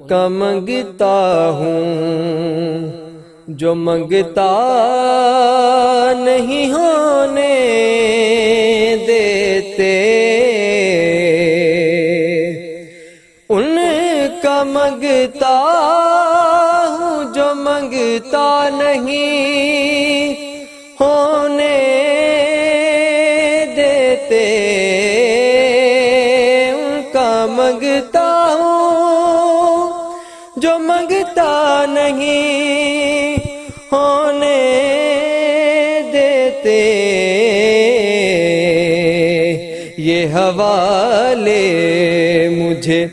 کا منگتا ہوں، جو منگتا نہیں ہونے دیتے، ان کا منگتا ہوں جو منگتا نہیں ہونے دیتے، ان کا منگتا ہوں جو منگتا نہیں ہونے دیتے، یہ حوالے مجھے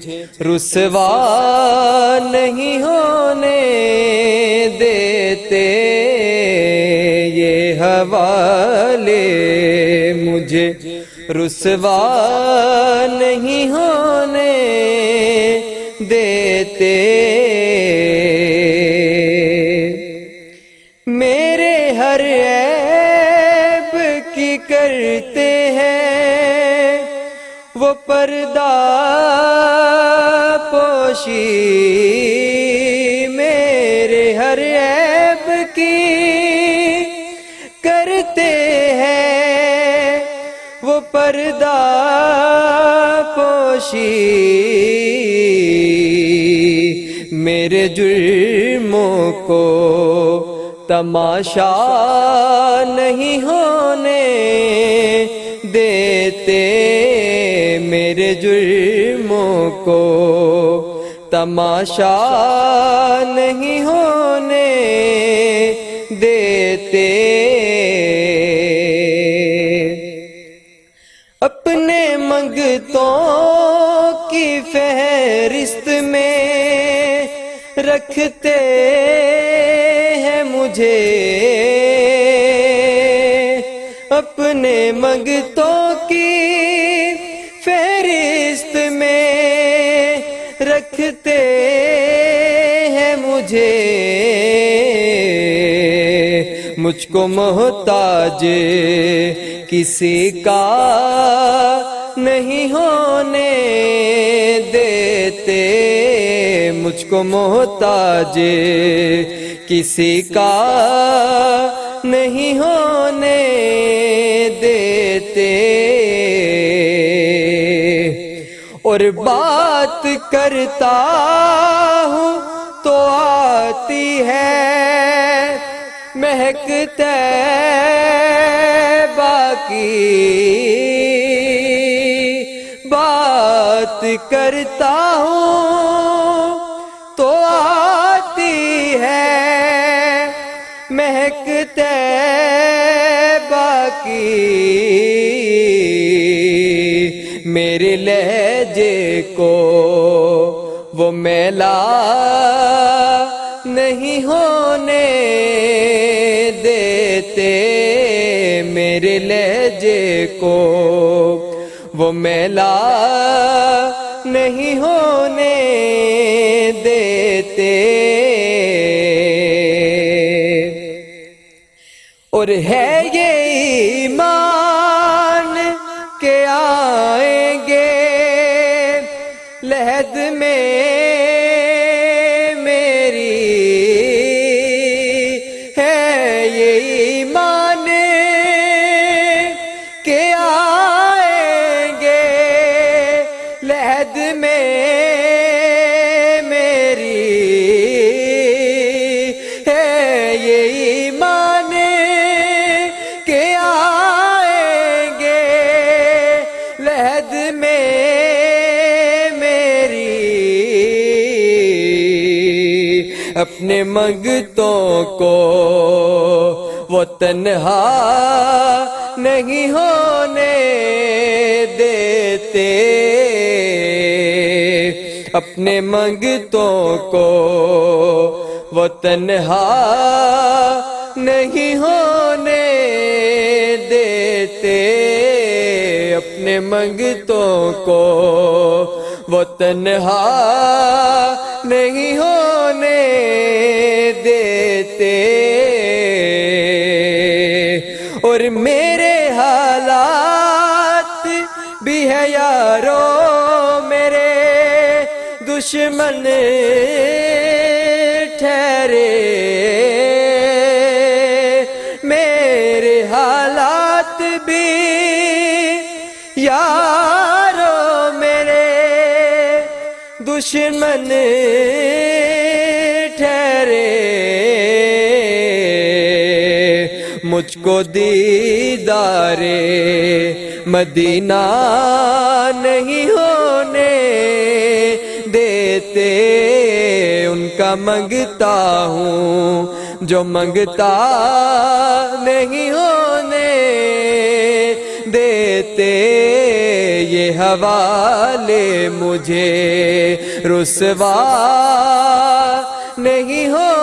رسوا نہیں ہونے دیتے، یہ حوالے مجھے رسوا نہیں ہونے دیتے، میرے ہر عیب کی کرتے ہیں وہ پردہ پوشی، میرے ہر عیب کی کرتے ہیں وہ پردہ پوشی، میرے جرموں کو تماشا نہیں ہونے دیتے، میرے جرموں کو تماشا نہیں ہونے دیتے، اپنے منگتوں کی فہرست میں رکھتے ہیں مجھے، اپنے منگتوں کی فہرست میں رکھتے ہیں مجھے، مجھ کو محتاج کسی کا نہیں ہونے دیتے، مجھ کو محتاج کسی کا نہیں ہونے دیتے، اور بات کرتا ہوں تو آتی ہے مہک طیبہ کی، بات کرتا ہوں تو آتی ہے مہک طیبہ کی، میرے لہجے کو وہ میلا نہیں ہونے دیتے، میرے لہجے کو وہ میلا نہیں ہونے دیتے، اور ہے یہ ایمان کہ آئیں گے لحد میں میری، ہے یہ ایمان کہ آئیں گے لحد میں میری، ہے یہ ایمان کہ آئیں گے لحد میں میری، اپنے منگتوں کو وہ تنہا نہیں ہونے دیتے، اپنے منگتوں کو وہ تنہا نہیں ہونے دیتے، اپنے منگتوں کو وہ تنہا نہیں ہونے دیتے، اور میرے حالات بھی ہے یارو میرے دشمن ٹھہرے میرے حالات بھی یارو میرے دشمن ٹھہرے مجھ کو دیدار مدینہ نہیں ہونے دیتے ان کا منگتا ہوں جو منگتا نہیں ہونے دیتے یہ حوالے مجھے رسوا نہیں ہو